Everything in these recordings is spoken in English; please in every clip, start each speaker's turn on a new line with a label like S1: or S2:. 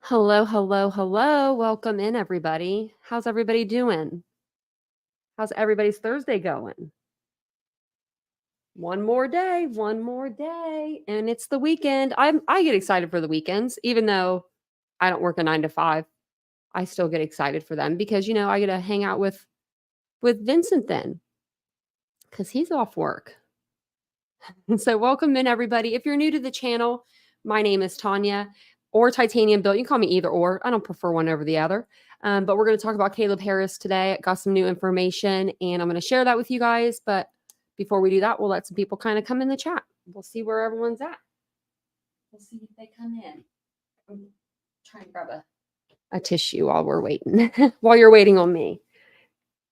S1: Hello, hello, hello. Welcome in, everybody. How's everybody doing? How's everybody's Thursday going? One more day, and it's the weekend. I get excited for the weekends, even though I don't work a 9 to 5. I still get excited for them because I get to hang out with Vincent then, because he's off work. And so, welcome in, everybody. If you're new to the channel, my name is Tanya or Titanium Bill. You can call me either or. I don't prefer one over the other. But we're going to talk about Caleb Harris today. I got some new information and I'm going to share that with you guys. But before we do that, we'll let some people kind of come in the chat. We'll see where everyone's at. We'll see if they come in. I'm trying to grab a tissue while we're waiting, while you're waiting on me.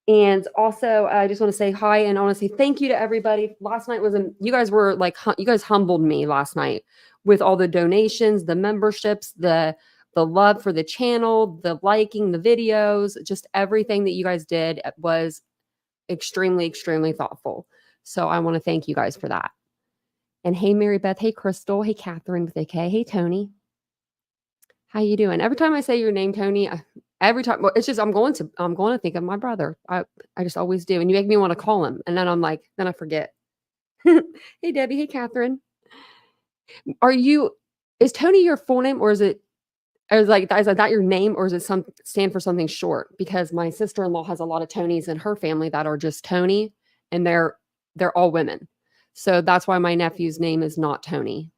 S1: And also, I just want to say hi and I want to say thank you to everybody. Last night you guys were like, you guys humbled me last night with all the donations, the memberships, the love for the channel, the liking, the videos, just everything that you guys did was extremely, extremely thoughtful. So I want to thank you guys for that. And hey, Mary Beth, hey, Crystal, hey, Catherine with a K, hey, Tony. How you doing? Every time I say your name, Tony, every time, well, it's just I'm going to think of my brother. I just always do, and you make me want to call him, and then I'm like, then I forget. Hey, Debbie. Hey, Catherine. Is Tony your full name, or is that your name, or is it stand for something short? Because my sister-in-law has a lot of Tonys in her family that are just Tony, and they're all women. So that's why my nephew's name is not Tony.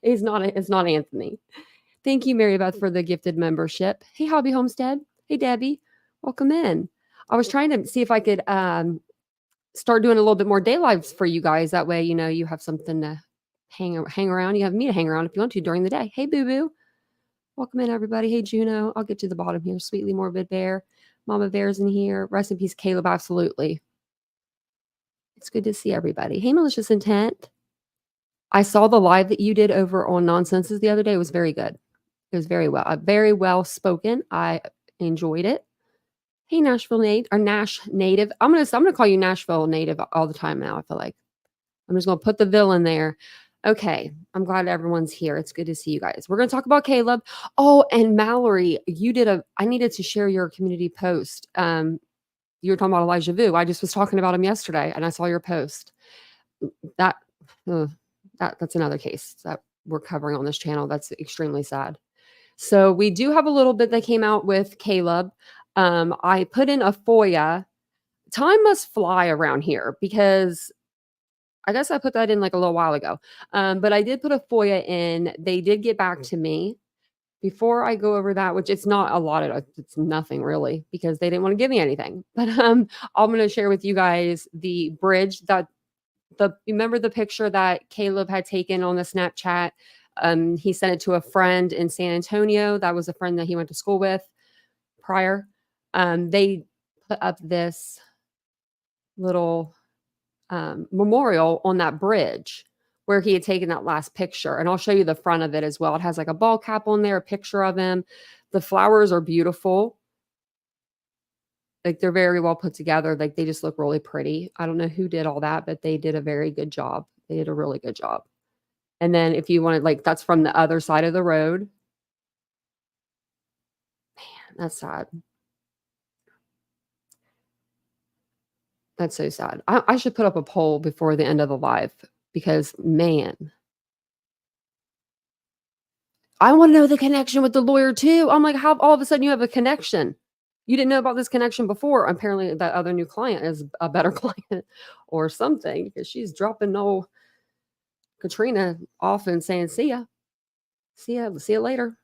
S1: It's not Anthony. Thank you, Mary Beth, for the gifted membership. Hey, Hobby Homestead. Hey, Debbie. Welcome in. I was trying to see if I could start doing a little bit more day lives for you guys. That way, you have something to hang around. You have me to hang around if you want to during the day. Hey, Boo Boo. Welcome in, everybody. Hey, Juno. I'll get to the bottom here. Sweetly Morbid Bear. Mama Bear's in here. Rest in peace, Caleb. Absolutely. It's good to see everybody. Hey, Malicious Intent. I saw the live that you did over on Nonsenses the other day. It was very good. It was very well spoken. I enjoyed it. Hey, Nashville native or Nash native. I'm gonna call you Nashville native all the time now. I feel like I'm just gonna put the villain there. Okay, I'm glad everyone's here. It's good to see you guys. We're gonna talk about Caleb. Oh, and Mallory, I needed to share your community post. You were talking about Elijah Vu. I just was talking about him yesterday, and I saw your post. That that's another case that we're covering on this channel. That's extremely sad. So we do have a little bit that came out with Caleb. I put in a FOIA. Time must fly around here because I guess I put that in like a little while ago. But I did put a FOIA in. They did get back to me. Before I go over that, which it's not a lot of, it's nothing really because they didn't want to give me anything. But I'm going to share with you guys the bridge remember the picture that Caleb had taken on the Snapchat. He sent it to a friend in San Antonio. That was a friend that he went to school with prior. They put up this little memorial on that bridge where he had taken that last picture. And I'll show you the front of it as well. It has like a ball cap on there, a picture of him. The flowers are beautiful. Like they're very well put together. Like they just look really pretty. I don't know who did all that, but they did a very good job. They did a really good job. And then if you want to, that's from the other side of the road. Man, that's sad. That's so sad. I should put up a poll before the end of the live because, man, I want to know the connection with the lawyer too. I'm like, how all of a sudden you have a connection? You didn't know about this connection before. Apparently, that other new client is a better client or something because she's dropping no Katrina off and saying, see ya, see you later.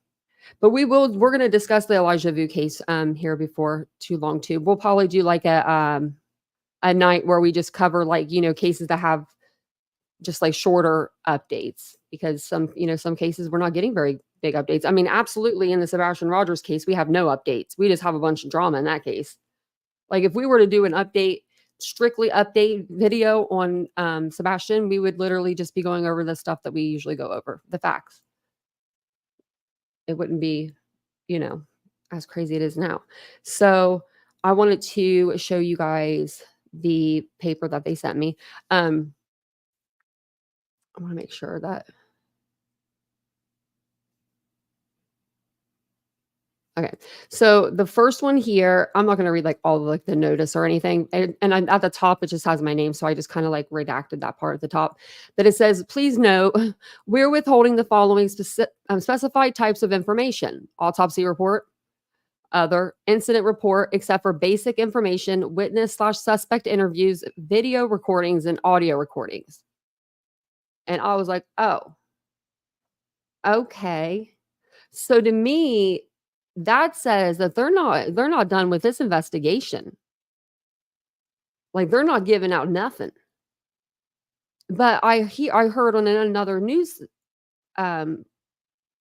S1: But we're going to discuss the Elijah Vu case here before too long too. We'll probably do like a night where we just cover like, cases that have just like shorter updates because some cases we're not getting very big updates. I mean, absolutely in the Sebastian Rogers case, we have no updates. We just have a bunch of drama in that case. Like if we were to do an strictly update video on Sebastian, we would literally just be going over the stuff that we usually go over, the facts. It wouldn't be, as crazy it is now. So I wanted to show you guys the paper that they sent me. I want to make sure that Okay. So the first one here, I'm not gonna read, like, all of, like, the notice or anything, and I'm at the top, it just has my name, so I just kinda, like, redacted that part at the top. But it says, "Please note, we're withholding the following specified types of information: autopsy report, other, incident report, except for basic information, witness/suspect interviews, video recordings, and audio recordings." And I was like, "Oh, okay." So to me, that says that they're not done with this investigation. Like, they're not giving out nothing. But I heard on another news, um,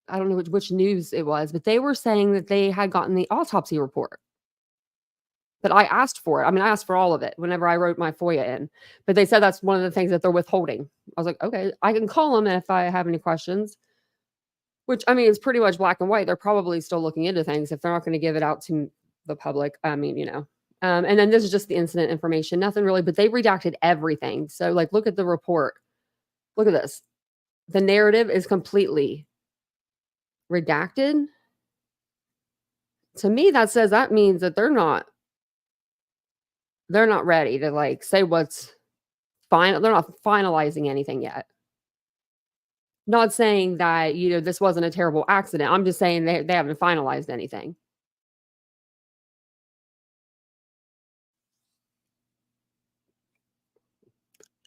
S1: I don't know which news it was, but they were saying that they had gotten the autopsy report. But I asked for it. I mean, I asked for all of it whenever I wrote my FOIA in, but they said that's one of the things that they're withholding. I was like, "Okay, I can call them if I have any questions," which, I mean, it's pretty much black and white. They're probably still looking into things if they're not gonna give it out to the public. I mean, and then this is just the incident information, nothing really, but they redacted everything. So, like, look at the report. Look at this. The narrative is completely redacted. To me, that means that they're not ready to, like, say what's final. They're not finalizing anything yet. Not saying that, this wasn't a terrible accident. I'm just saying they haven't finalized anything.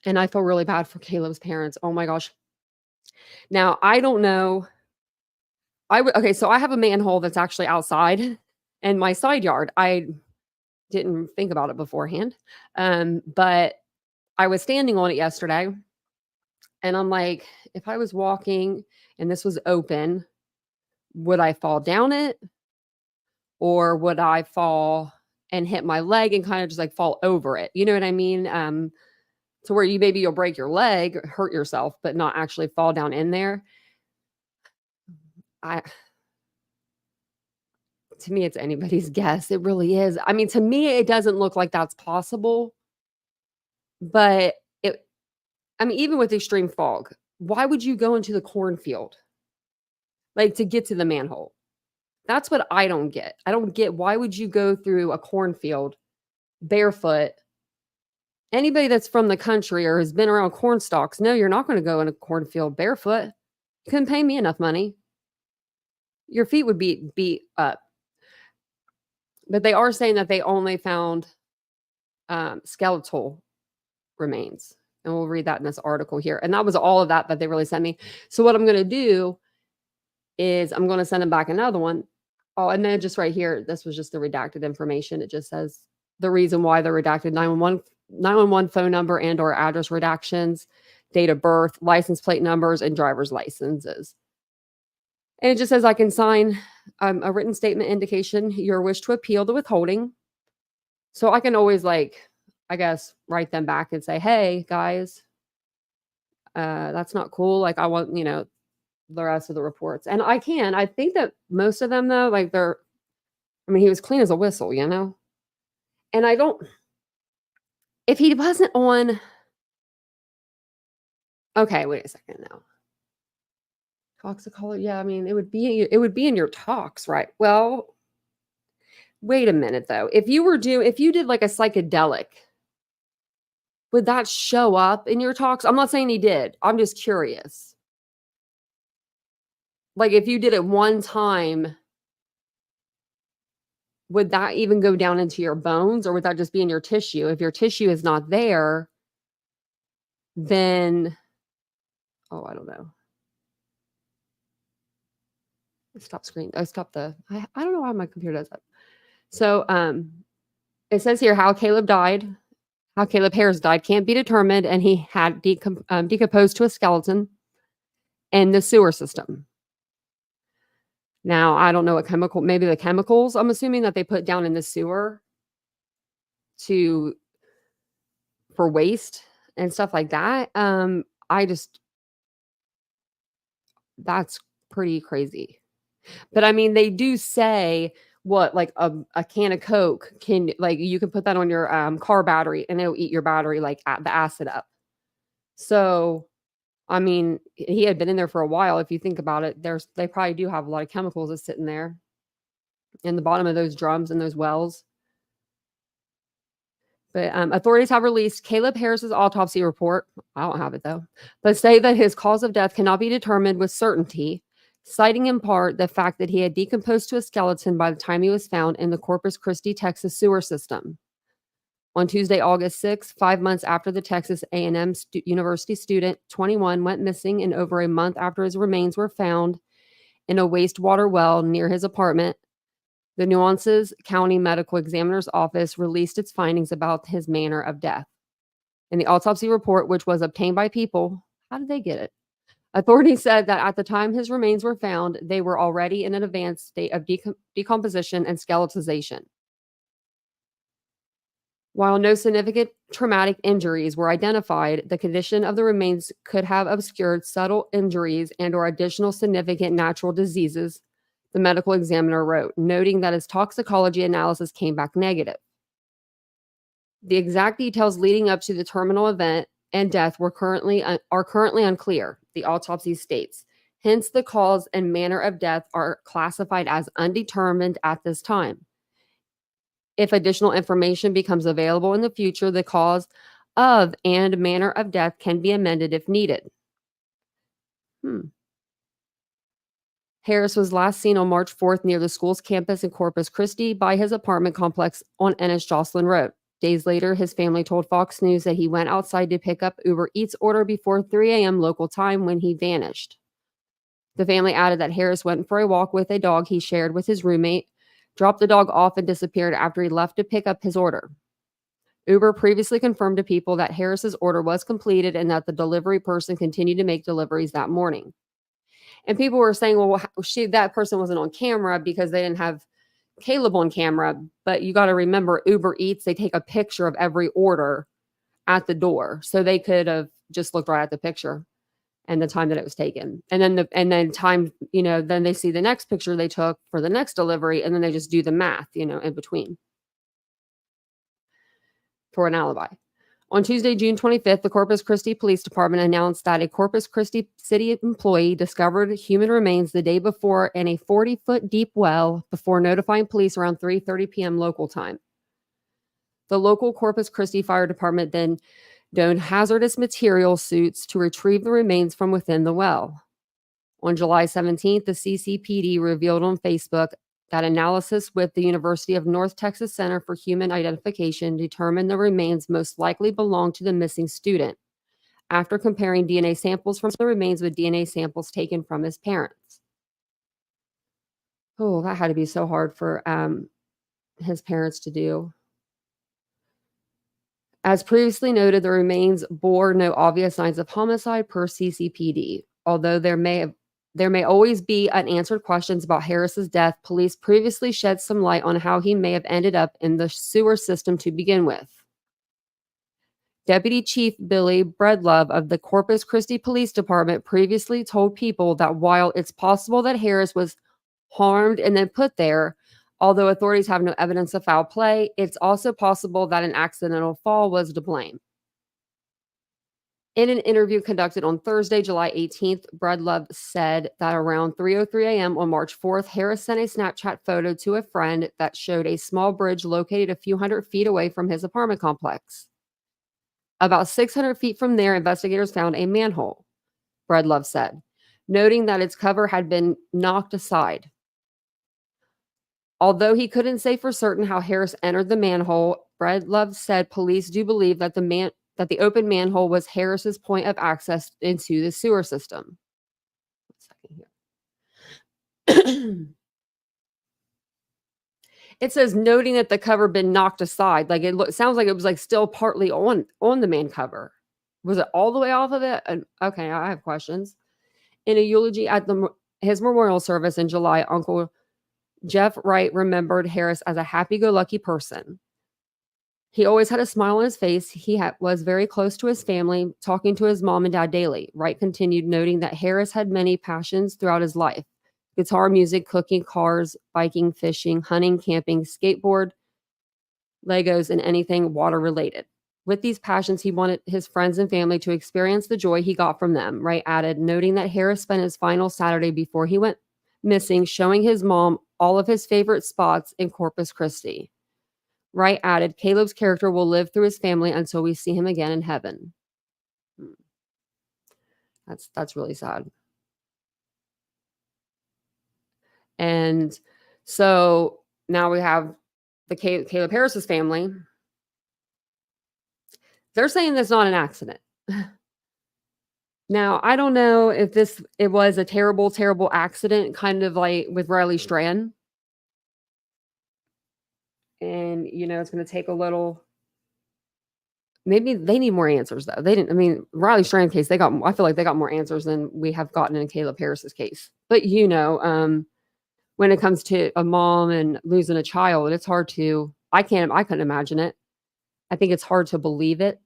S1: And I feel really bad for Caleb's parents. Oh my gosh. Now, I don't know. Okay, so I have a manhole that's actually outside in my side yard. I didn't think about it beforehand. But I was standing on it yesterday, and I'm like, if I was walking and this was open, would I fall down it, or would I fall and hit my leg and kind of just like fall over it? You know what I mean? To where you'll break your leg, hurt yourself, but not actually fall down in there. I To me, it's anybody's guess. It really is. I mean, to me, it doesn't look like that's possible, but I mean, even with extreme fog, why would you go into the cornfield, like, to get to the manhole? That's what I don't get. I don't get, why would you go through a cornfield barefoot? Anybody that's from the country or has been around corn stalks, no, you're not gonna go in a cornfield barefoot. You couldn't pay me enough money. Your feet would be beat up. But they are saying that they only found, skeletal remains, and we'll read that in this article here, and that was all of that they really sent me. So what I'm gonna do is I'm gonna send them back another one. Oh, and then just right here, this was just the redacted information. It just says the reason why they're redacted: 911 phone number and or address redactions, date of birth, license plate numbers, and driver's licenses. And it just says I can sign, a written statement indication your wish to appeal the withholding. So I can always, like, I guess, write them back and say, "Hey, guys, that's not cool. Like, I want, the rest of the reports." And I think that most of them, though, like, I mean, he was clean as a whistle, you know? And I don't if he wasn't on okay, wait a second now. Toxicology, yeah, I mean, it would be in your tox, right? Well, wait a minute though. If you did like a psychedelic, would that show up in your tox? I'm not saying he did. I'm just curious. Like, if you did it one time, would that even go down into your bones, or would that just be in your tissue? If your tissue is not there, then I don't know. Stop screen. I stop the I don't know why my computer does that. So, it says here how Caleb Harris died can't be determined, and he had decomposed to a skeleton in the sewer system. Now, I don't know what chemical, maybe the chemicals, I'm assuming, that they put down in the sewer to for waste and stuff like that. I just That's pretty crazy. But I mean, they do say what, like a can of Coke can, like, you can put that on your car battery and it'll eat your battery, like, the acid up. So I mean, he had been in there for a while. If you think about it, they probably do have a lot of chemicals that's sitting there. in the bottom of those drums and those wells. But authorities have released Caleb Harris's autopsy report. I don't have it though, but say that his cause of death cannot be determined with certainty, citing in part the fact that he had decomposed to a skeleton by the time he was found in the Corpus Christi, Texas sewer system. On Tuesday, August 6th, 5 months after the Texas A&M University student, 21, went missing, and over a month after his remains were found in a wastewater well near his apartment, the Nueces County Medical Examiner's Office released its findings about his manner of death. In the autopsy report, which was obtained by people, how did they get it? Authorities said that at the time his remains were found, they were already in an advanced state of decomposition and skeletization. While no significant traumatic injuries were identified, the condition of the remains could have obscured subtle injuries and/or additional significant natural diseases, the medical examiner wrote, noting that his toxicology analysis came back negative. The exact details leading up to the terminal event and death are currently unclear, the autopsy states. Hence, the cause and manner of death are classified as undetermined at this time. If additional information becomes available in the future, the cause of and manner of death can be amended if needed. Harris was last seen on March 4th near the school's campus in Corpus Christi by his apartment complex on Ennis Jocelyn Road. Days later, his family told Fox News that he went outside to pick up Uber Eats order before 3 a.m. local time when he vanished. The family added that Harris went for a walk with a dog he shared with his roommate, dropped the dog off, and disappeared after he left to pick up his order. Uber previously confirmed to people that Harris's order was completed and that the delivery person continued to make deliveries that morning. And people were saying, well, that person wasn't on camera because they didn't have Caleb on camera. But you got to remember, Uber Eats, they take a picture of every order at the door. So they could have just looked right at the picture and the time that it was taken. And then time, then they see the next picture they took for the next delivery, and then they just do the math, in between for an alibi. On Tuesday, June 25th, the Corpus Christi Police Department announced that a Corpus Christi city employee discovered human remains the day before in a 40-foot deep well before notifying police around 3:30 p.m. local time. The local Corpus Christi Fire Department then donned hazardous material suits to retrieve the remains from within the well. On July 17th, the CCPD revealed on Facebook that analysis with the University of North Texas Center for Human Identification determined the remains most likely belonged to the missing student, after comparing DNA samples from the remains with DNA samples taken from his parents. Oh, that had to be so hard for his parents to do. As previously noted, the remains bore no obvious signs of homicide per CCPD. Although there may always be unanswered questions about Harris's death, police previously shed some light on how he may have ended up in the sewer system to begin with. Deputy Chief Billy Breedlove of the Corpus Christi Police Department previously told people that while it's possible that Harris was harmed and then put there, although authorities have no evidence of foul play, it's also possible that an accidental fall was to blame. In an interview conducted on Thursday, July 18th, Breedlove said that around 3:03 a.m. on March 4th, Harris sent a Snapchat photo to a friend that showed a small bridge located a few hundred feet away from his apartment complex. About 600 feet from there, investigators found a manhole, Breedlove said, noting that its cover had been knocked aside. Although he couldn't say for certain how Harris entered the manhole, Breedlove said police do believe that the open manhole was Harris's point of access into the sewer system. 1 second here. It says noting that the cover been knocked aside. Like sounds like it was like still partly on the main cover. Was it all the way off of it? Okay, I have questions. In a eulogy at his memorial service in July, Uncle Jeff Wright remembered Harris as a happy-go-lucky person. He always had a smile on his face. He was very close to his family, talking to his mom and dad daily. Wright continued, noting that Harris had many passions throughout his life: guitar, music, cooking, cars, biking, fishing, hunting, camping, skateboard, Legos, and anything water-related. With these passions, he wanted his friends and family to experience the joy he got from them, Wright added, noting that Harris spent his final Saturday before he went missing showing his mom all of his favorite spots in Corpus Christi. Wright added, Caleb's character will live through his family until we see him again in heaven. That's really sad. And so now we have the Caleb Harris's family. They're saying that's not an accident. Now, I don't know if it was a terrible, terrible accident, kind of like with Riley Strand. And, it's going to take a little. Maybe they need more answers, though. They didn't. I mean, Riley Strand case, I feel like they got more answers than we have gotten in Caleb Harris's case. But, when it comes to a mom and losing a child, it's hard to. I couldn't imagine it. I think it's hard to believe it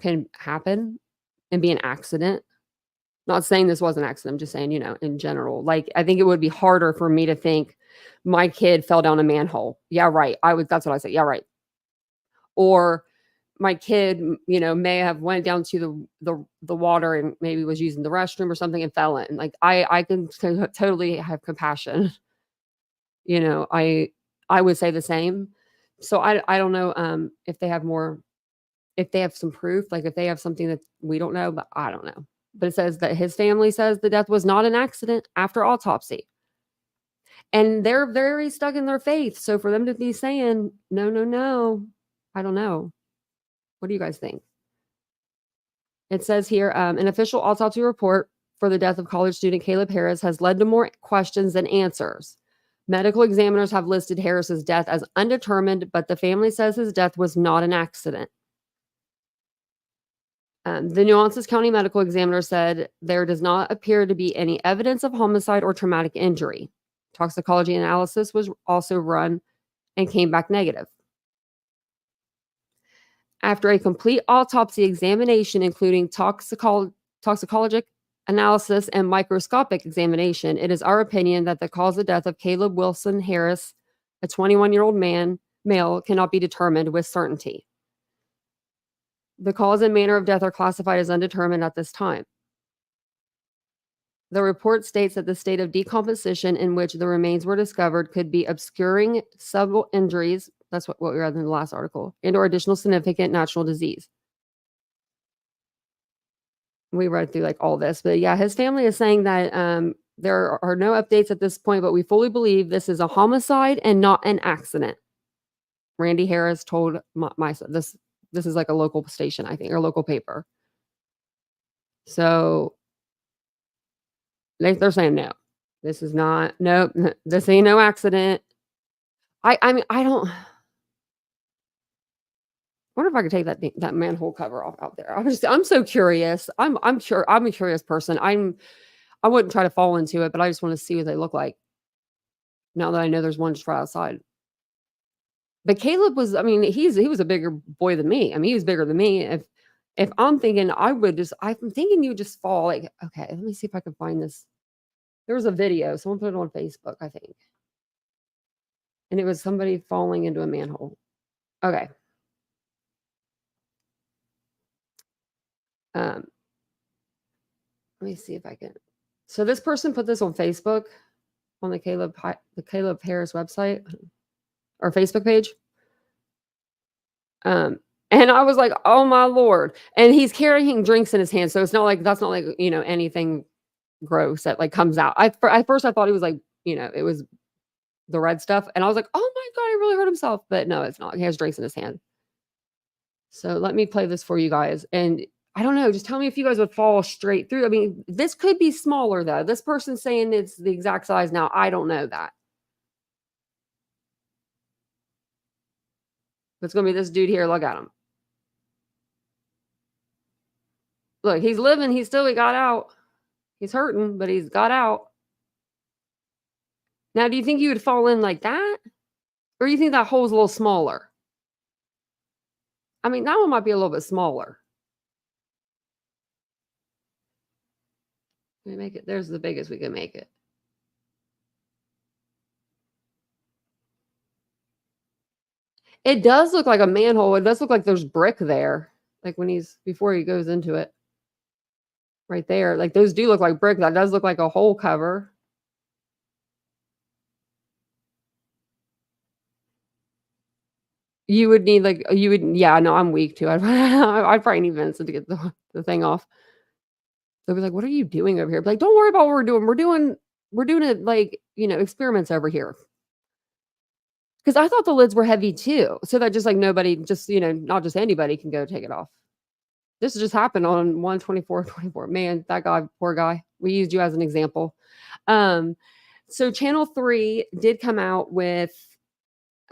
S1: can happen and be an accident. Not saying this was an accident. I'm just saying, in general, like, I think it would be harder for me to think my kid fell down a manhole. Yeah, right. That's what I say. Yeah, right. Or my kid, may have went down to the water and maybe was using the restroom or something and fell in. Like, I can totally have compassion. I would say the same. So I don't know if they have more, if they have some proof, like if they have something that we don't know, but I don't know. But it says that his family says the death was not an accident after autopsy. And they're very stuck in their faith. So for them to be saying, no, I don't know. What do you guys think? It says here, an official autopsy report for the death of college student Caleb Harris has led to more questions than answers. Medical examiners have listed Harris's death as undetermined, but the family says his death was not an accident. The Nueces County medical examiner said there does not appear to be any evidence of homicide or traumatic injury. Toxicology analysis was also run and came back negative. After a complete autopsy examination, including toxicologic analysis and microscopic examination, it is our opinion that the cause of death of Caleb Wilson Harris, a 21-year-old male, cannot be determined with certainty. The cause and manner of death are classified as undetermined at this time. The report states that the state of decomposition in which the remains were discovered could be obscuring subtle injuries, that's what we read in the last article, and or additional significant natural disease. We read through like all this, but yeah, his family is saying that there are no updates at this point, but we fully believe this is a homicide and not an accident. Randy Harris told my son, this is like a local station, I think, or local paper. So they're saying no. This is not, nope, this ain't no accident. I mean, I don't wonder if I could take that manhole cover off out there. I'm so curious. I'm a curious person. I wouldn't try to fall into it, but I just want to see what they look like. Now that I know there's one just right outside. But Caleb was, I mean, he was a bigger boy than me. I mean, he was bigger than me. If I'm thinking I'm thinking you would just fall. Like, okay, let me see if I can find this. There was a video. Someone put it on Facebook, I think. And it was somebody falling into a manhole. Okay. Let me see if I can. So this person put this on Facebook, on the Caleb Harris website or Facebook page. And I was like, oh my Lord. And he's carrying drinks in his hand. So that's not like, anything gross that like comes out. At first I thought it was like, it was the red stuff. And I was like, oh my God, he really hurt himself. But no, it's not. He has drinks in his hand. So let me play this for you guys. And I don't know, just tell me if you guys would fall straight through. I mean, this could be smaller though. This person's saying it's the exact size now. I don't know that. It's going to be this dude here. Look at him. Look, he's living. He got out. He's hurting, but he's got out. Now, do you think you would fall in like that? Or do you think that hole's a little smaller? I mean, that one might be a little bit smaller. Let me make it. There's the biggest we can make it. It does look like a manhole. It does look like there's brick there. Like before he goes into it. Right there. Like those do look like brick. That does look like a hole cover. You would need, like you would yeah, no, I'm weak too. I'd probably need Vincent to get the thing off. They'll be like, "What are you doing over here?" Be like, "Don't worry about what we're doing. We're doing it like, experiments over here." Because I thought the lids were heavy too, so that just, like, nobody just, not just anybody can go take it off. This just happened on 1/24/24. Man, that guy, poor guy. We used you as an example. Um, so Channel 3 did come out with,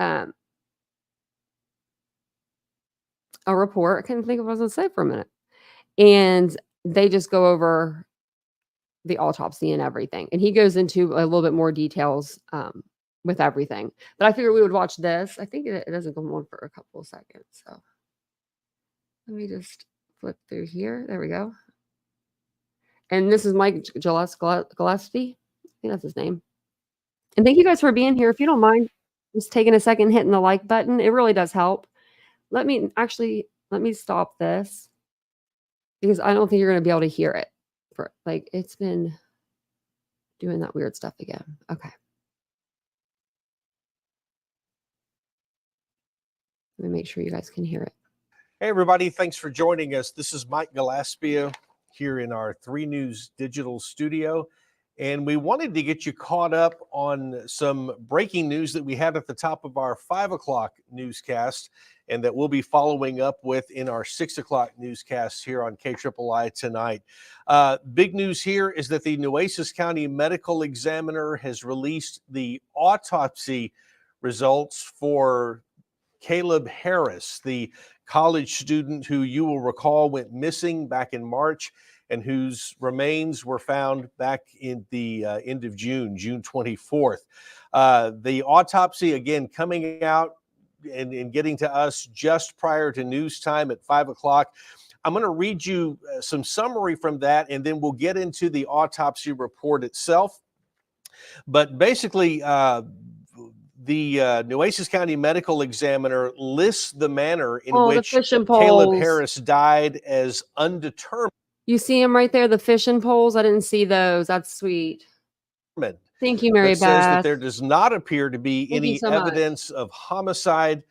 S1: um, a report. I couldn't think of what I was gonna say for a minute. And they just go over the autopsy and everything, and he goes into a little bit more details, with everything. But I figured we would watch this. I think it doesn't go on for a couple of seconds, so let me just flip through here. There we go. And this is Mike Gillespie. I think that's his name. And thank you guys for being here. If you don't mind just taking a second, hitting the like button, it really does help. Let me stop this because I don't think you're gonna be able to hear it. For like, it's been doing that weird stuff again. Okay. Let me make sure you guys can hear it.
S2: Hey, everybody. Thanks for joining us. This is Mike Gillespie here in our 3 News Digital studio. And we wanted to get you caught up on some breaking news that we had at the top of our 5 o'clock newscast and that we'll be following up with in our 6 o'clock newscast here on KIII tonight. Big news here is that the Nueces County Medical Examiner has released the autopsy results for Caleb Harris, the college student who you will recall went missing back in March and whose remains were found back in the end of June 24th. The autopsy, again, coming out and getting to us just prior to news time at 5 o'clock. I'm going to read you some summary from that, and then we'll get into the autopsy report itself. But basically, the Nueces County Medical Examiner lists the manner in which Caleb Harris died as undetermined.
S1: You see him right there, the fishing poles? I didn't see those. That's sweet. Thank you, Mary Beth.
S2: Says that there does not appear to be any evidence of homicide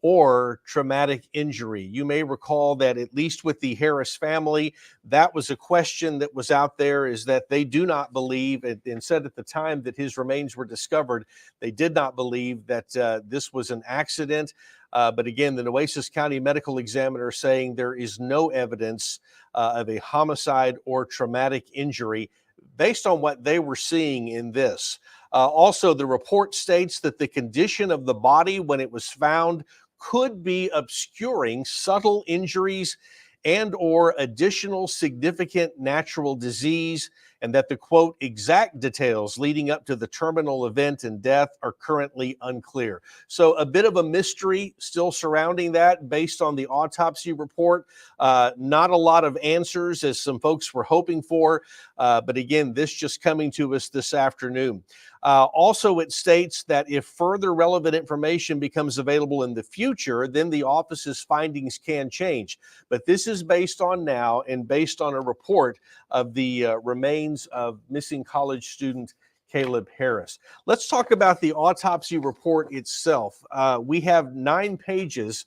S2: or traumatic injury. You may recall that at least with the Harris family, that was a question that was out there, is that they do not believe, and said at the time that his remains were discovered, they did not believe that this was an accident. But again, the Nueces County Medical Examiner saying there is no evidence of a homicide or traumatic injury based on what they were seeing in this. Also, the report states that the condition of the body when it was found could be obscuring subtle injuries and or additional significant natural disease, and that the, quote, exact details leading up to the terminal event and death are currently unclear. So a bit of a mystery still surrounding that based on the autopsy report. Not a lot of answers as some folks were hoping for, but again, this just coming to us this afternoon. Also, it states that if further relevant information becomes available in the future, then the office's findings can change. But this is based on now and based on a report of the remains of missing college student Caleb Harris. Let's talk about the autopsy report itself. We have 9 pages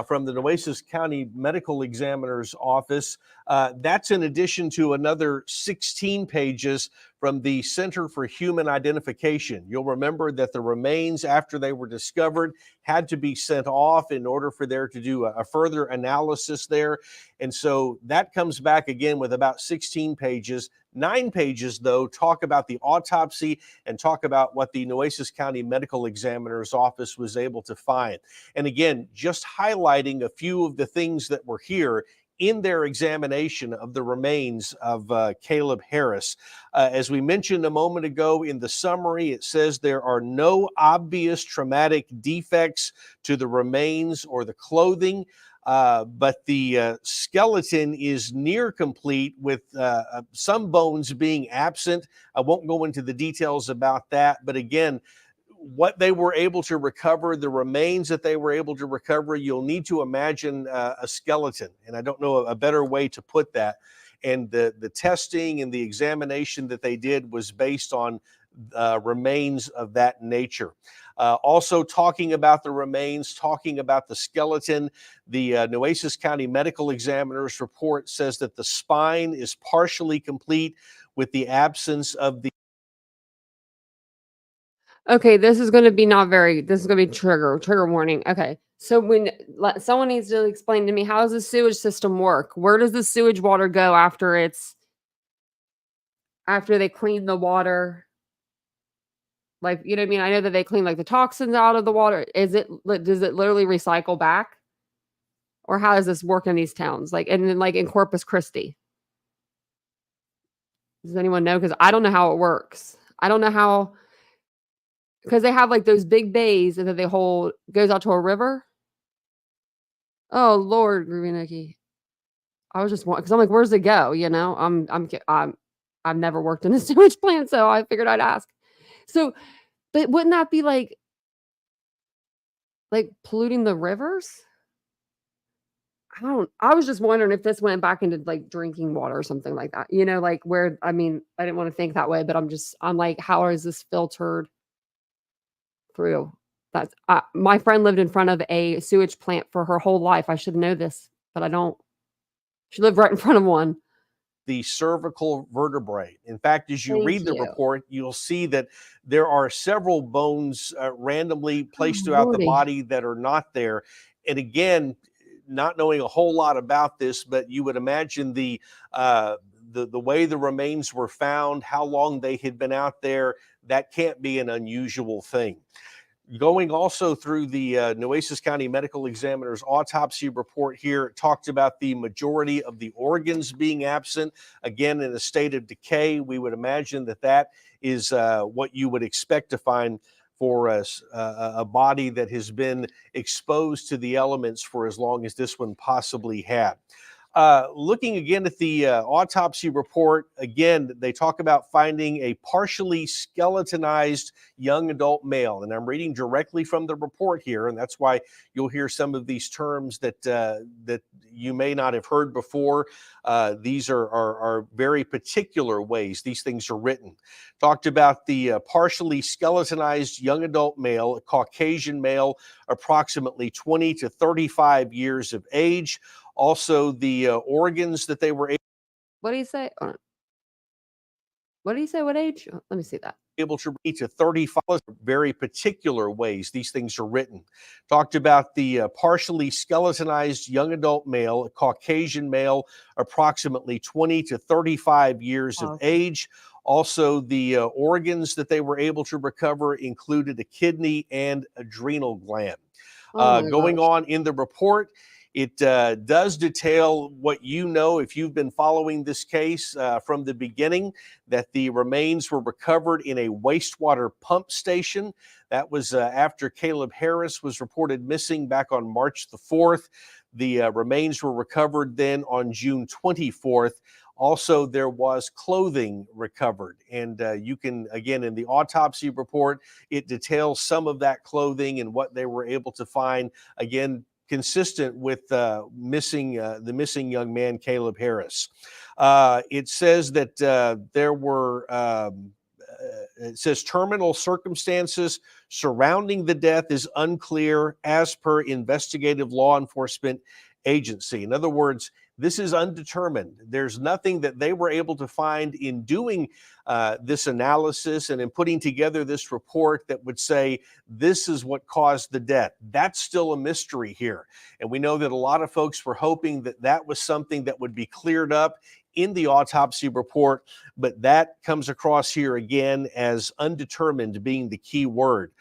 S2: from the Nueces County Medical Examiner's office. That's in addition to another 16 pages from the Center for Human Identification. You'll remember that the remains, after they were discovered, had to be sent off in order for there to do a further analysis there. And so that comes back again with about 16 pages. 9 pages, though, talk about the autopsy and talk about what the Nueces County Medical Examiner's office was able to find. And again, just highlighting a few of the things that were here in their examination of the remains of Caleb Harris. As we mentioned a moment ago in the summary, it says there are no obvious traumatic defects to the remains or the clothing. But the skeleton is near complete with some bones being absent. I won't go into the details about that, but again, what they were able to recover, the remains that they were able to recover, you'll need to imagine a skeleton, and I don't know a better way to put that. And the testing and the examination that they did was based on remains of that nature. Also talking about the remains, talking about the skeleton, the Nueces County Medical Examiner's report says that the spine is partially complete with the absence of the...
S1: Okay, this is going to be this is going to be trigger warning. Okay. So when someone needs to explain to me, how does the sewage system work? Where does the sewage water go after they clean the water? Like, you know what I mean? I know that they clean like the toxins out of the water. Does it literally recycle back? Or how does this work in these towns? Like, and then like in Corpus Christi. Does anyone know? Because I don't know how it works. I don't know how, because they have like those big bays that they hold, goes out to a river. Oh Lord, Ruby. I was just because I'm like, where's it go? You know, I've never worked in a sewage plant, so I figured I'd ask. So, but wouldn't that be like polluting the rivers? I was just wondering if this went back into like drinking water or something like that. You know, like where, I mean, I didn't want to think that way, but I'm like, how is this filtered through? That's my friend lived in front of a sewage plant for her whole life. I should know this, but I don't. She lived right in front of one.
S2: The cervical vertebrae. In fact, as you read the report, you'll see that there are several bones randomly placed throughout the body that are not there. And again, not knowing a whole lot about this, but you would imagine the way the remains were found, how long they had been out there, that can't be an unusual thing. Going also through the Nueces County Medical Examiner's autopsy report here, it talked about the majority of the organs being absent, again, in a state of decay. We would imagine that that is what you would expect to find for a body that has been exposed to the elements for as long as this one possibly had. Looking again at the autopsy report, again, they talk about finding a partially skeletonized young adult male. And I'm reading directly from the report here, and that's why you'll hear some of these terms that that you may not have heard before. These are very particular ways these things are written. Talked about the partially skeletonized young adult male, a Caucasian male, approximately 20 to 35 years of age. Also, the organs that they were able...
S1: What do you say? What do you say? What age? Let me see that.
S2: Able to reach to 35, very particular ways these things are written. Talked about the partially skeletonized young adult male, a Caucasian male, approximately 20 to 35 years of age. Also, the organs that they were able to recover included a kidney and adrenal gland. Going on in the report, it does detail what you know if you've been following this case from the beginning, that the remains were recovered in a wastewater pump station. That was after Caleb Harris was reported missing back on March the 4th. The remains were recovered then on June 24th. Also, there was clothing recovered. And you can, again, in the autopsy report, it details some of that clothing and what they were able to find. Again, consistent with the missing young man, Caleb Harris. It says that there were, it says terminal circumstances surrounding the death is unclear as per investigative law enforcement agency. In other words, this is undetermined. There's nothing that they were able to find in doing this analysis and in putting together this report that would say this is what caused the death. That's still a mystery here. And we know that a lot of folks were hoping that that was something that would be cleared up in the autopsy report, but that comes across here again as undetermined being the key word.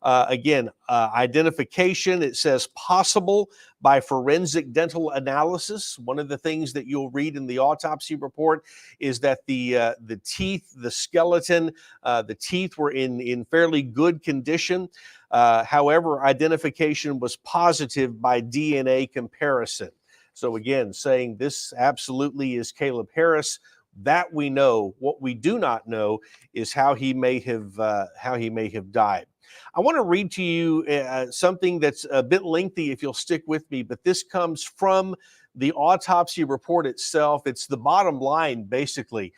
S2: Identification, it says possible by forensic dental analysis. One of the things that you'll read in the autopsy report is that the teeth, the skeleton, the teeth were in fairly good condition. However, identification was positive by DNA comparison. So again, saying this absolutely is Caleb Harris. That we know. What we do not know is how he may have died. I want to read to you something that's a bit lengthy if you'll stick with me, but this comes from the autopsy report itself, it's the bottom line, basically,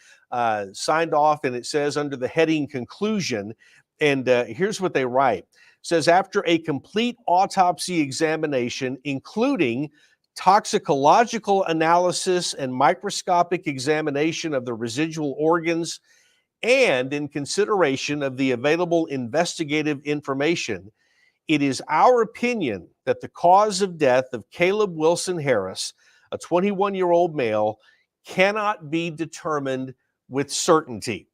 S2: signed off, and it says under the heading conclusion, and here's what they write. It says, after a complete autopsy examination, including toxicological analysis and microscopic examination of the residual organs, and in consideration of the available investigative information, it is our opinion that the cause of death of Caleb Wilson Harris, a 21-year-old male, cannot be determined with certainty.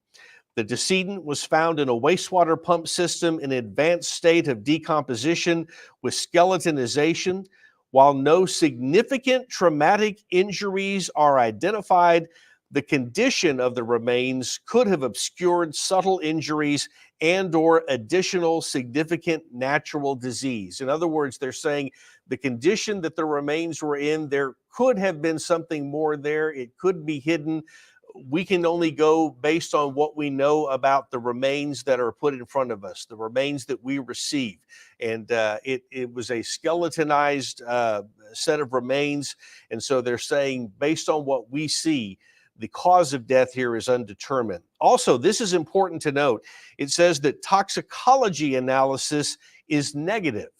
S2: The decedent was found in a wastewater pump system in an advanced state of decomposition with skeletonization. While no significant traumatic injuries are identified, the condition of the remains could have obscured subtle injuries and/or additional significant natural disease. In other words, they're saying the condition that the remains were in, there could have been something more there. It could be hidden. We can only go based on what we know about the remains that are put in front of us, the remains that we receive. And it was a skeletonized set of remains. And so they're saying, based on what we see, the cause of death here is undetermined. Also, this is important to note. It says that toxicology analysis is negative.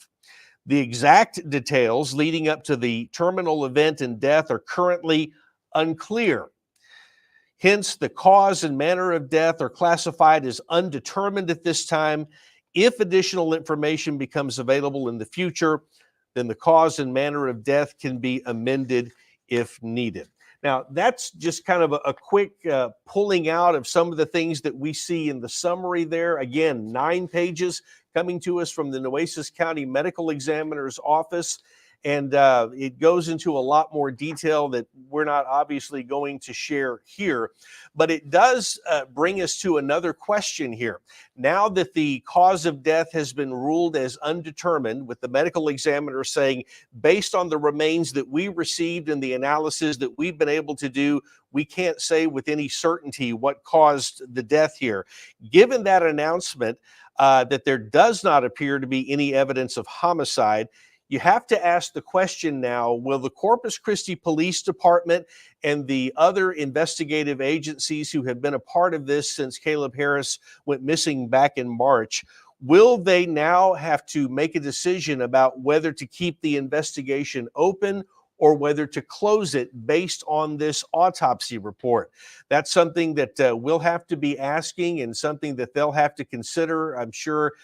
S2: The exact details leading up to the terminal event and death are currently unclear. Hence, the cause and manner of death are classified as undetermined at this time. If additional information becomes available in the future, then the cause and manner of death can be amended if needed. Now, that's just kind of a quick pulling out of some of the things that we see in the summary there. Again, 9 pages coming to us from the Nueces County Medical Examiner's Office. And it goes into a lot more detail that we're not obviously going to share here. But it does bring us to another question here. Now that the cause of death has been ruled as undetermined, with the medical examiner saying, based on the remains that we received and the analysis that we've been able to do, we can't say with any certainty what caused the death here. Given that announcement, that there does not appear to be any evidence of homicide, you have to ask the question now, will the Corpus Christi Police Department and the other investigative agencies who have been a part of this since Caleb Harris went missing back in March, will they now have to make a decision about whether to keep the investigation open or whether to close it based on this autopsy report? That's something that we'll have to be asking and something that they'll have to consider. I'm sure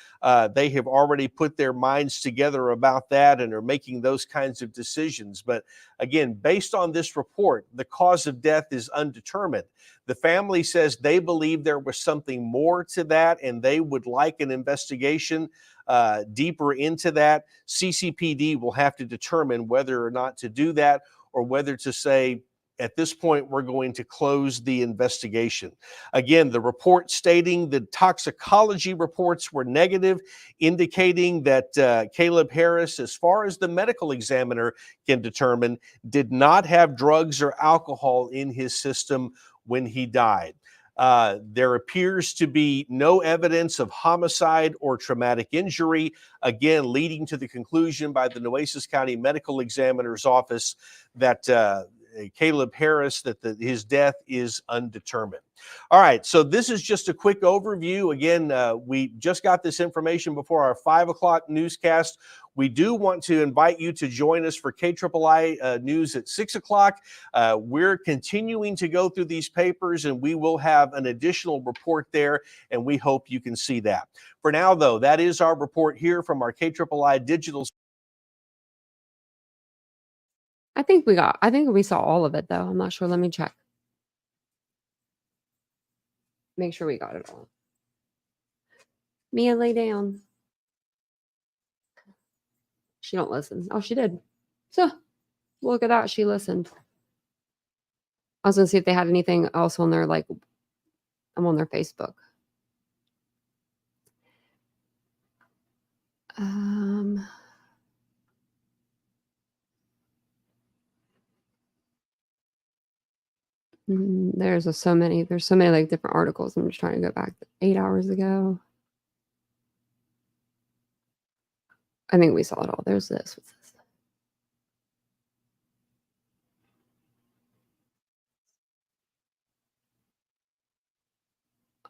S2: they have already put their minds together about that and are making those kinds of decisions. But again, based on this report, the cause of death is undetermined. The family says they believe there was something more to that and they would like an investigation deeper into that. CCPD will have to determine whether or not to do that or whether to say, at this point, we're going to close the investigation. Again, the report stating the toxicology reports were negative, indicating that Caleb Harris, as far as the medical examiner can determine, did not have drugs or alcohol in his system when he died. There appears to be no evidence of homicide or traumatic injury, again, leading to the conclusion by the Nueces County Medical Examiner's Office that Caleb Harris, that his death is undetermined. All right, so this is just a quick overview. Again, we just got this information before our 5 o'clock newscast. We do want to invite you to join us for KIII News at 6 o'clock. We're continuing to go through these papers, and we will have an additional report there, and we hope you can see that. For now, though, that is our report here from our KIII Digital.
S1: I think we saw all of it, though. I'm not sure. Let me check. Make sure we got it all. Mia, lay down. She don't listen. Oh, she did. So, look at that. She listened. I was going to see if they had anything else on their, like, I'm on their Facebook. There's so many like different articles. I'm just trying to go back 8 hours ago. I think we saw it all. There's this. What's this?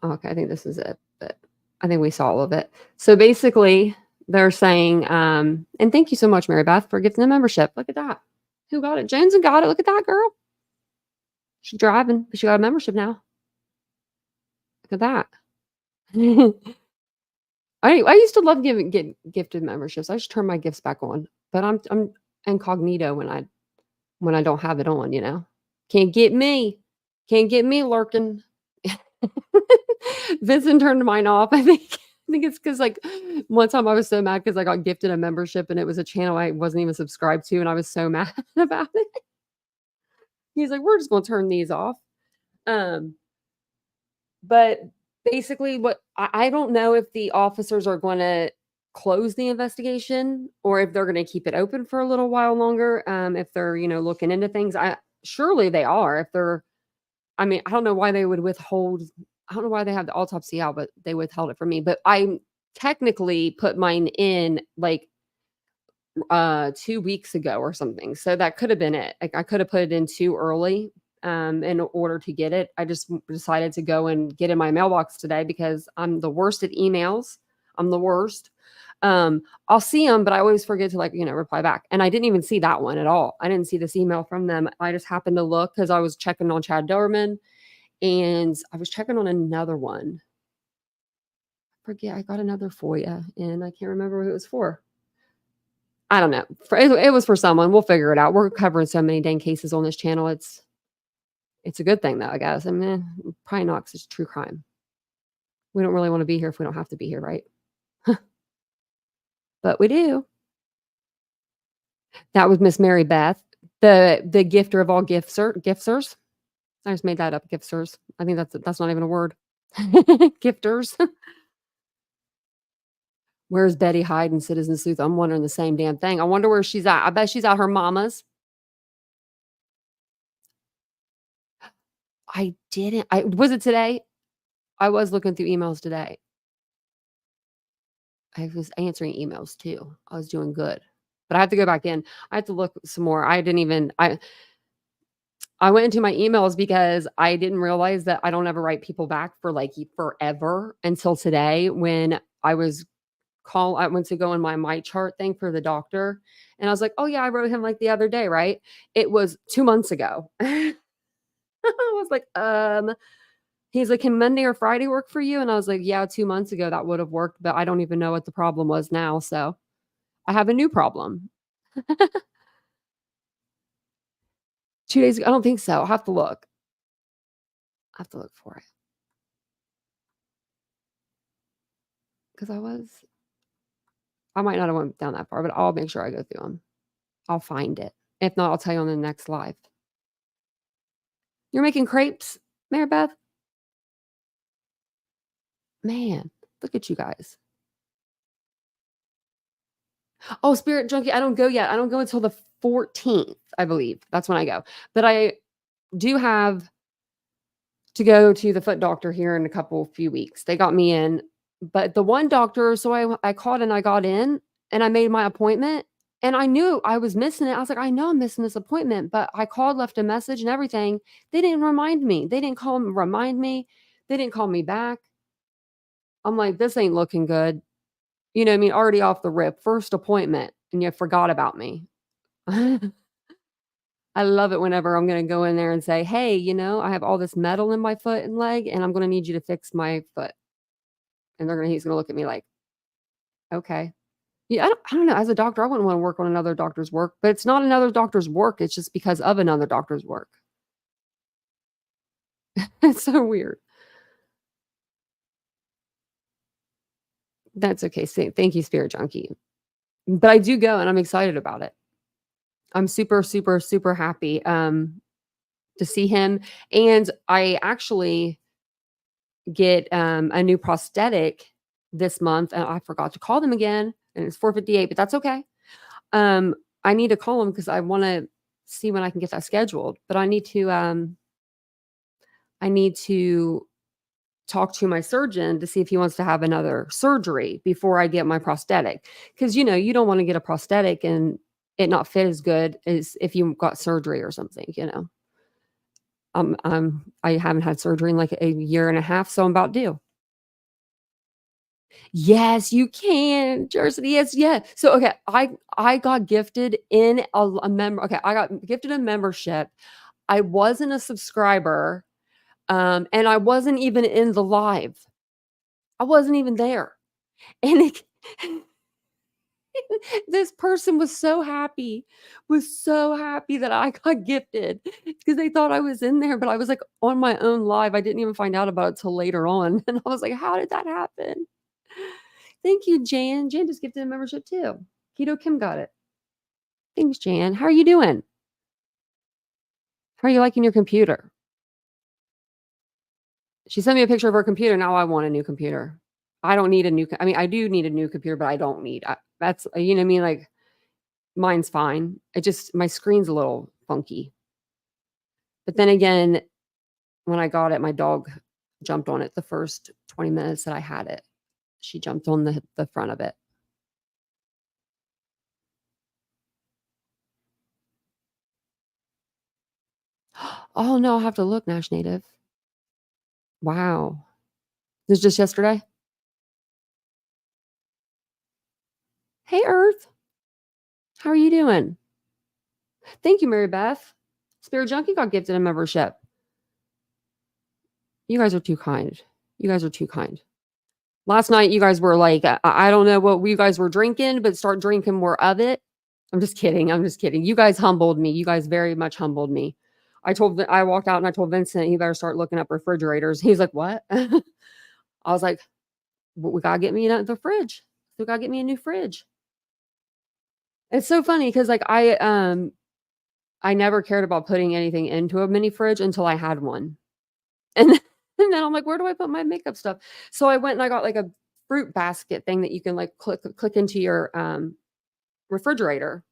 S1: Okay, I think this is it, but I think we saw all of it. So basically, they're saying, and thank you so much, Mary Beth, for gifting the membership. Look at that. Who got it? Jones and got it. Look at that girl. She's driving, but she got a membership now. Look at that. I used to love get gifted memberships. I should turn my gifts back on, but I'm incognito when I don't have it on. Can't get me, can't get me lurking. Vincent turned mine off. I think it's because like one time I was so mad because I got gifted a membership and it was a channel I wasn't even subscribed to, and I was so mad about it. He's like, "We're just gonna turn these off." Um, but basically, what I don't know if the officers are going to close the investigation or if they're going to keep it open for a little while longer. If they're looking into things, surely they are. If they're, I mean, I don't know why they would withhold. I don't know why they have the autopsy out, but they withheld it from me. But I technically put mine in like 2 weeks ago or something. So that could have been it. Like I could have put it in too early in order to get it. I just decided to go and get in my mailbox today because I'm the worst at emails. I'm the worst. I'll see them, but I always forget to reply back. And I didn't even see that one at all. I didn't see this email from them. I just happened to look because I was checking on Chad Doberman and I was checking on another one. I forget. I got another FOIA and I can't remember who it was for. I don't know. It was for someone. We'll figure it out. We're covering so many dang cases on this channel. It's a good thing though, I guess. I mean, probably not 'cause it's true crime. We don't really want to be here if we don't have to be here, right? But we do. That was Miss Mary Beth, the gifter of all gifters. I just made that up, gifters. I think that's not even a word. Gifters. Where's Betty Hyde and Citizen Sleuth? I'm wondering the same damn thing. I wonder where she's at. I bet she's at her mama's. I didn't. Was it today? I was looking through emails today. I was answering emails too. I was doing good. But I have to go back in. I have to look some more. I went into my emails because I didn't realize that I don't ever write people back for like forever until today when I went to go in my chart thing for the doctor. And I was like, oh yeah, I wrote him like the other day, right? It was 2 months ago. I was like, he's like, can Monday or Friday work for you? And I was like, yeah, 2 months ago that would have worked, but I don't even know what the problem was now. So I have a new problem. 2 days ago. I don't think so. I'll have to look. I have to look for it. Because I might not have went down that far, but I'll make sure I go through them. I'll find it. If not, I'll tell you on the next live. You're making crepes, Mary Beth? Man, look at you guys. Oh, Spirit Junkie, I don't go yet. I don't go until the 14th, I believe. That's when I go. But I do have to go to the foot doctor here in a few weeks. They got me in. But the one doctor, so I called and I got in and I made my appointment and I knew I was missing it. I was like, I know I'm missing this appointment, but I called, left a message and everything. They didn't remind me. They didn't call and remind me. They didn't call me back. I'm like, this ain't looking good. You know what I mean? Already off the rip, first appointment, and you forgot about me. I love it whenever I'm going to go in there and say, hey, I have all this metal in my foot and leg, and I'm going to need you to fix my foot. And he's going to look at me like, okay. Yeah, I don't know. As a doctor, I wouldn't want to work on another doctor's work, but it's not another doctor's work. It's just because of another doctor's work. It's so weird. That's okay. Thank you, Spirit Junkie. But I do go and I'm excited about it. I'm super, super, super happy to see him. And I actually get a new prosthetic this month. And I forgot to call them again. And it's $458, but that's okay. I need to call them because I want to see when I can get that scheduled. But I need to talk to my surgeon to see if he wants to have another surgery before I get my prosthetic. Because you don't want to get a prosthetic and it not fit as good as if you got surgery or something. I haven't had surgery in like a year and a half, so I'm about due. Yes, you can, Jersey, yes, yeah. So, okay, I got gifted in a member okay, I got gifted a membership. I wasn't a subscriber, and I wasn't even in the live. I wasn't even there. And it this person was so happy that I got gifted because they thought I was in there, but I was, like, on my own live. I didn't even find out about it till later on, and I was like, "How did that happen?" Thank you, Jan. Jan just gifted a membership too. Keto Kim got it. Thanks, Jan. How are you doing? How are you liking your computer? She sent me a picture of her computer. Now I want a new computer. I don't need a new I mean, I do need a new computer, but I don't need that's you know what I mean? Like, mine's fine. It just my screen's a little funky. But then again, when I got it, my dog jumped on it the first 20 minutes that I had it. She jumped on the front of it. Oh, no, I'll have to look, Nash Native. Wow. This is just yesterday? Hey, Earth. How are you doing? Thank you, Mary Beth. Spirit Junkie got gifted a membership. You guys are too kind. You guys are too kind. Last night, you guys were like, I don't know what you guys were drinking, but start drinking more of it. I'm just kidding. I'm just kidding. You guys humbled me. You guys very much humbled me. I walked out and I told Vincent, he better start looking up refrigerators. He's like, what? I was like, well, we got to get me the fridge. We got to get me a new fridge. It's so funny because like I never cared about putting anything into a mini fridge until I had one. And then, and then I'm like, where do I put my makeup stuff? So I went and I got like a fruit basket thing that you can like click into your refrigerator.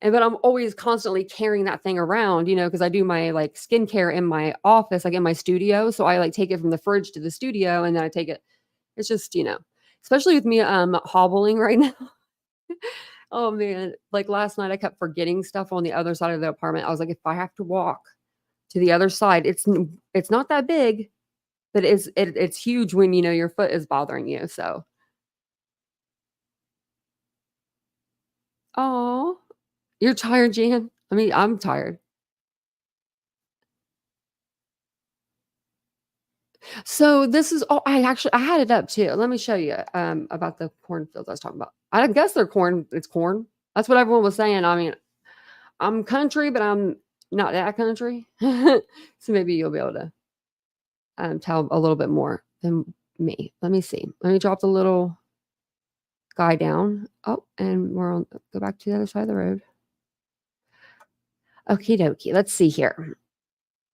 S1: And but I'm always constantly carrying that thing around, you know, because I do my like skincare in my office, like in my studio. So I like take it from the fridge to the studio and then I take it. It's just, you know, especially with me hobbling right now. Oh man, like last night I kept forgetting stuff on the other side of the apartment. I was like, if I have to walk to the other side, it's not that big, but it's huge when you know your foot is bothering you. So, oh, you're tired, Jan. I mean, I'm tired. So this is oh, I had it up too. Let me show you about the cornfields I was talking about. I guess they're corn. It's corn. That's what everyone was saying. I mean, I'm country, but I'm not that country. So maybe you'll be able to tell a little bit more than me. Let me see. Let me drop the little guy down. Oh, and we're on. Go back to the other side of the road. Okie dokie. Let's see here.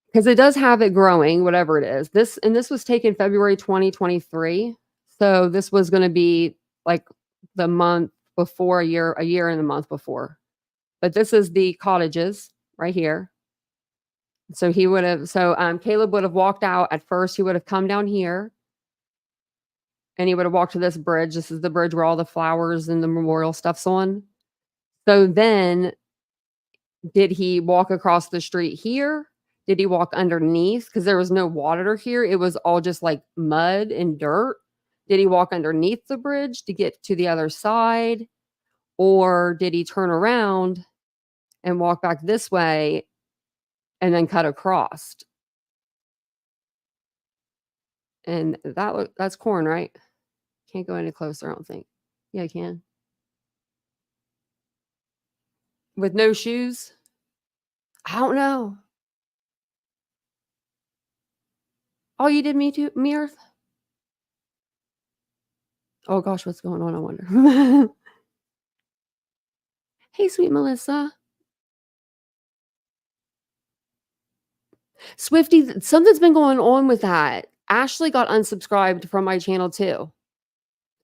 S1: Because it does have it growing, whatever it is. This was taken February 2023. So this was going to be like the month before a year and a month before. But this is the cottages right here. So Caleb would have walked out at first. He would have come down here and he would have walked to this bridge. This is the bridge where all the flowers and the memorial stuff's on. So then did he walk across the street here? Did he walk underneath? Because there was no water here. It was all just like mud and dirt. Did he walk underneath the bridge to get to the other side? Or did he turn around and walk back this way and then cut across? And that's corn, right? Can't go any closer, I don't think. Yeah, I can. With no shoes? I don't know. Oh, you did me too, me Earth? Oh gosh, what's going on? I wonder. Hey, sweet Melissa. Swifty, something's been going on with that. Ashley got unsubscribed from my channel too.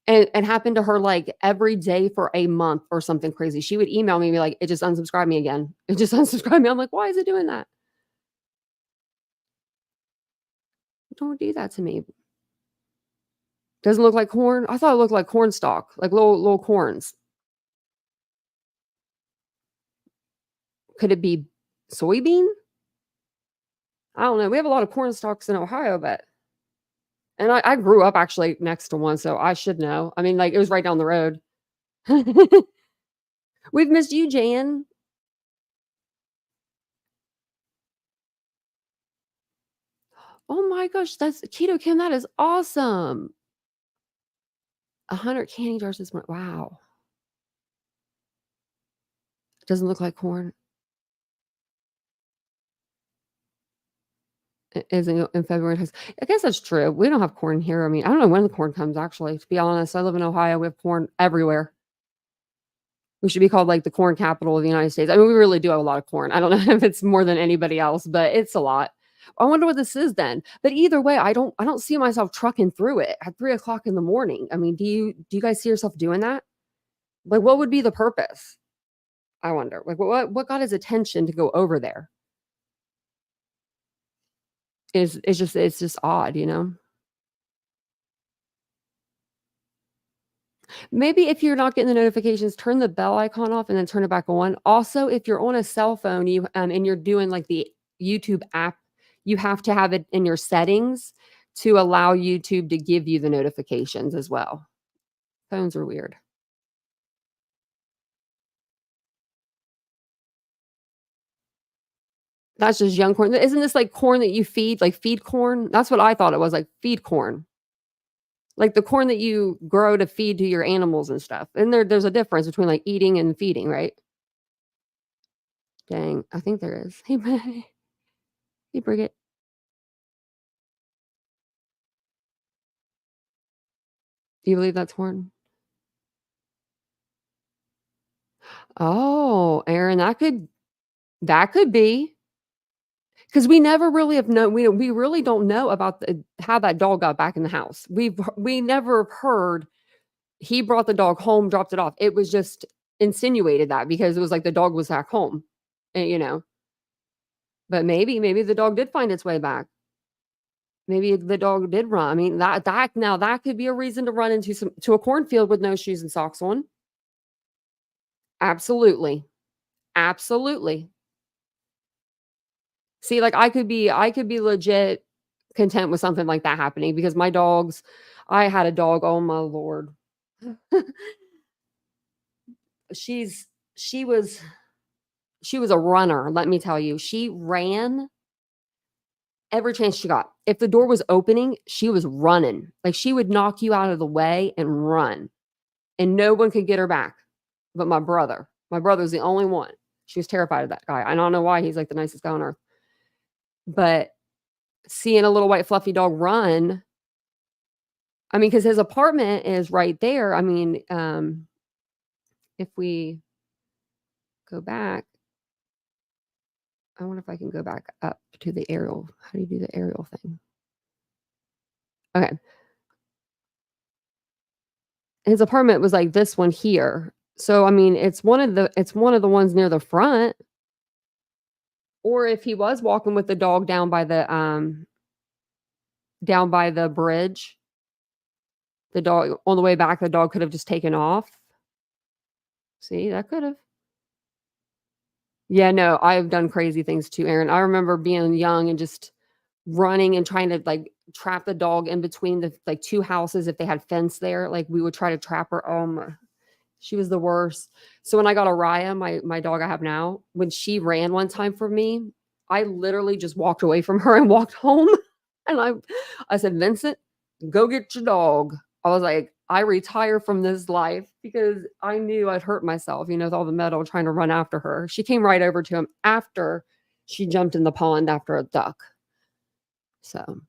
S1: And happened to her like every day for a month or something crazy. She would email me and be like, it just unsubscribed me again. It just unsubscribed me. I'm like, why is it doing that? Don't do that to me. Doesn't look like corn. I thought it looked like corn stalk, like little corns. Could it be soybean? I don't know. We have a lot of corn stalks in Ohio, but and I grew up actually next to one, so I should know. I mean, like, it was right down the road. We've missed you, Jan. Oh my gosh, that's Keto Kim, that is awesome. 100 candy jars this month. Wow. It doesn't look like corn. It is in February. I guess that's true. We don't have corn here. I mean, I don't know when the corn comes, actually, to be honest. I live in Ohio. We have corn everywhere. We should be called, like, the corn capital of the United States. I mean, we really do have a lot of corn. I don't know if it's more than anybody else, but it's a lot. I wonder what this is then. But either way, I don't see myself trucking through it at 3 o'clock in the morning. I mean, do you guys see yourself doing that? Like, what would be the purpose? I wonder. Like, what got his attention to go over there? It's just odd, you know? Maybe if you're not getting the notifications, turn the bell icon off and then turn it back on. Also, if you're on a cell phone, and you're doing, like, the YouTube app, you have to have it in your settings to allow YouTube to give you the notifications as well. Phones are weird. That's just young corn. Isn't this like corn that you feed, like feed corn? That's what I thought it was, like feed corn. Like the corn that you grow to feed to your animals and stuff. And there's a difference between, like, eating and feeding, right? Dang, I think there is. Hey, hey, Bridget. Do you believe that's corn? Oh, Aaron, that could be, because we never really have known. We really don't know about how that dog got back in the house. We never heard he brought the dog home, dropped it off. It was just insinuated that because it was like the dog was back home, and. But maybe the dog did find its way back. Maybe the dog did run. I mean, that could be a reason to run to a cornfield with no shoes and socks on. Absolutely. Absolutely. See, like, I could be legit content with something like that happening because I had a dog, oh my lord. She's she was she was a runner, let me tell you. She ran every chance she got. If the door was opening, she was running. Like, she would knock you out of the way and run, and no one could get her back but my brother. My brother was the only one. She was terrified of that guy. I don't know why, he's, like, the nicest guy on earth. But seeing a little white fluffy dog run, I mean, because his apartment is right there. I mean, if we go back, I wonder if I can go back up to the aerial. How do you do the aerial thing? Okay. His apartment was like this one here. So, I mean, it's one of the ones near the front. Or if he was walking with the dog down by the bridge, the dog on the way back, the dog could have just taken off. See, that could have. Yeah, no, I've done crazy things too, Aaron. I remember being young and just running and trying to, like, trap the dog in between the, like, 2 houses if they had fence there. Like, we would try to trap her. Oh my, she was the worst. So when I got Araya, my dog I have now, when she ran one time for me, I literally just walked away from her and walked home. And I said, "Vincent, go get your dog." I was like, "I retire from this life," because I knew I'd hurt myself, with all the metal trying to run after her. She came right over to him after she jumped in the pond after a duck. So,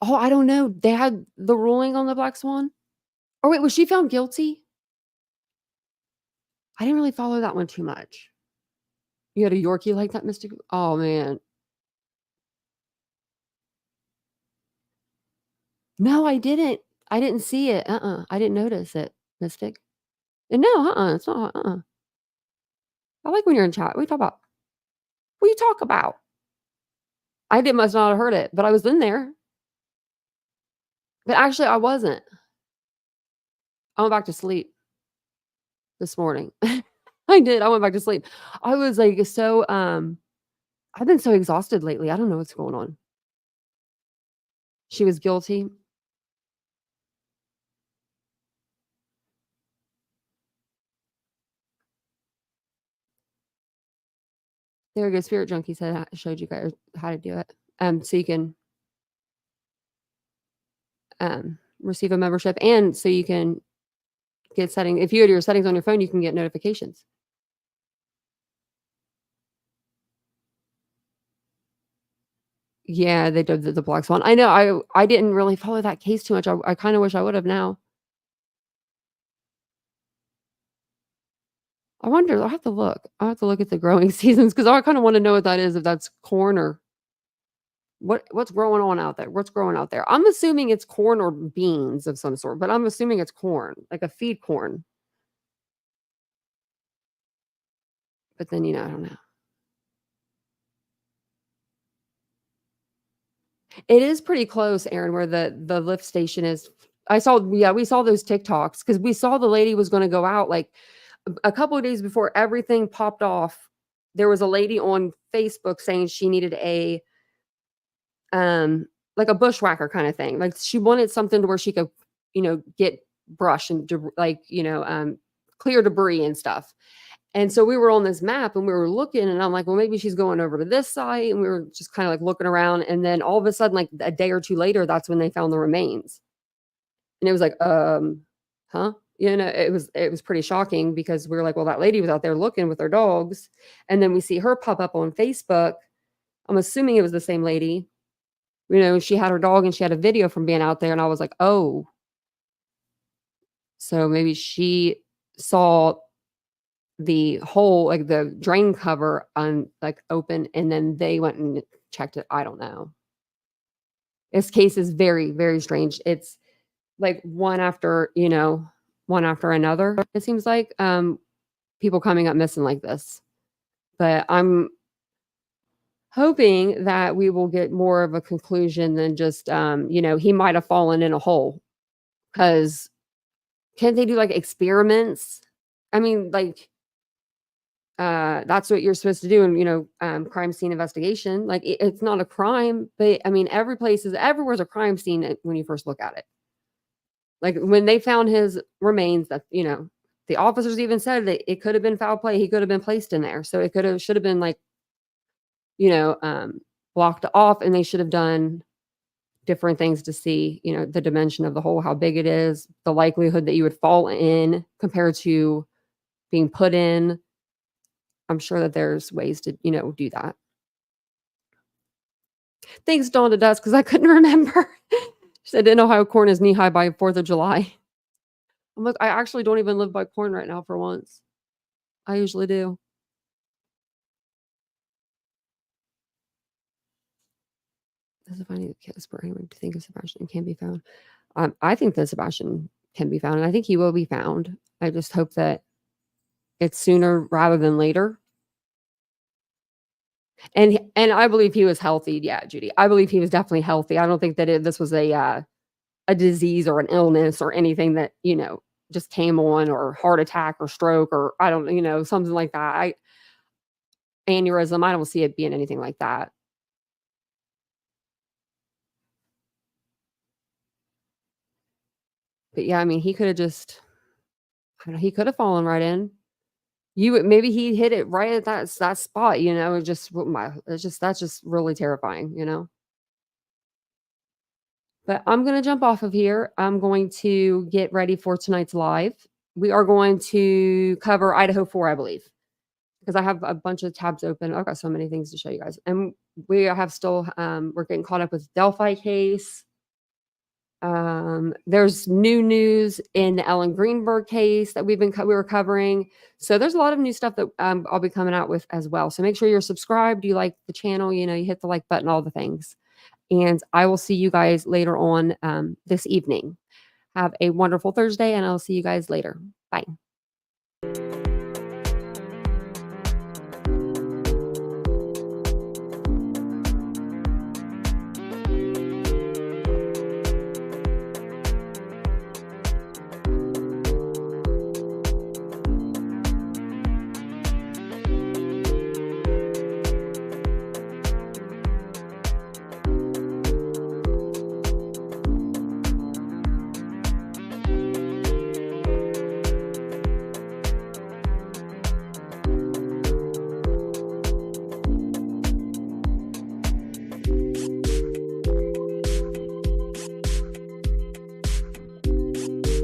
S1: oh, I don't know. They had the ruling on the black swan. Oh wait, was she found guilty? I didn't really follow that one too much. You had a Yorkie like that, Mystic? Oh man. No, I didn't. I didn't see it. I didn't notice it, Mystic. And no, it's not. I like when you're in chat. What you talk about? What you talk about? Must not have heard it, but I was in there. But actually, I wasn't. I went back to sleep this morning. I did. I went back to sleep. I was like so I've been so exhausted lately. I don't know what's going on. She was guilty. There we go. Spirit Junkie said I showed you guys how to do it. So you can receive a membership, and so you can get settings. If you go to your settings on your phone, you can get notifications. Yeah, they did the black swan. I know. I didn't really follow that case too much. I kind of wish I would have now. I wonder. I'll have to look. I'll have to look at the growing seasons because I kind of want to know what that is. If that's corn or what's growing on out there? What's growing out there? I'm assuming it's corn or beans of some sort, but I'm assuming it's corn, like a feed corn. But then I don't know. It is pretty close, Aaron, where the lift station is. We saw those TikToks because we saw the lady was going to go out like a couple of days before everything popped off. There was a lady on Facebook saying she needed a like a bushwhacker kind of thing. Like she wanted something to where she could, get brush and clear debris and stuff. And so we were on this map and we were looking and I'm like, well, maybe she's going over to this site. And we were just kind of like looking around. And then all of a sudden, like a day or two later, that's when they found the remains. And it was like, huh? It was pretty shocking because we were like, well, that lady was out there looking with her dogs. And then we see her pop up on Facebook. I'm assuming it was the same lady. She had her dog and she had a video from being out there. And I was like, oh, so maybe she saw the hole, like the drain cover open, and then they went and checked it. I don't know. This case is very, very strange. It's like one after another. It seems like people coming up missing like this. But I'm hoping that we will get more of a conclusion than just he might have fallen in a hole. Because can't they do like experiments? I mean, like that's what you're supposed to do in crime scene investigation. Like it's not a crime, but I mean everywhere's a crime scene when you first look at it. Like when they found his remains, that the officers even said that it could have been foul play. He could have been placed in there, so it should have been like blocked off, and they should have done different things to see the dimension of the hole, how big it is, the likelihood that you would fall in compared to being put in. I'm sure that there's ways to, do that. Thanks, Dawn to Dust, because I couldn't remember. She said, in Ohio, corn is knee-high by 4th of July. I'm like, I actually don't even live by corn right now for once. I usually do. Does it find the kiss for anyone to think of Sebastian can be found? I think that Sebastian can be found, and I think he will be found. I just hope that it's sooner rather than later. And I believe he was healthy. Yeah, Judy. I believe he was definitely healthy. I don't think that this was a disease or an illness or anything that, just came on, or heart attack or stroke, or I don't, something like that. Aneurysm. I don't see it being anything like that. But yeah, I mean, he could have just, I don't know, he could have fallen right in. Maybe he hit it right at that spot, that's just really terrifying. But I'm going to jump off of here. I'm going to get ready for tonight's live. We are going to cover Idaho 4, I believe, because I have a bunch of tabs open. I've got so many things to show you guys. And we have still, we're getting caught up with Delphi case. There's new news in the Ellen Greenberg case that we were covering. So there's a lot of new stuff that I'll be coming out with as well. So make sure you're subscribed. You like the channel, you hit the like button, all the things. And I will see you guys later on this evening. Have a wonderful Thursday, and I'll see you guys later. Bye.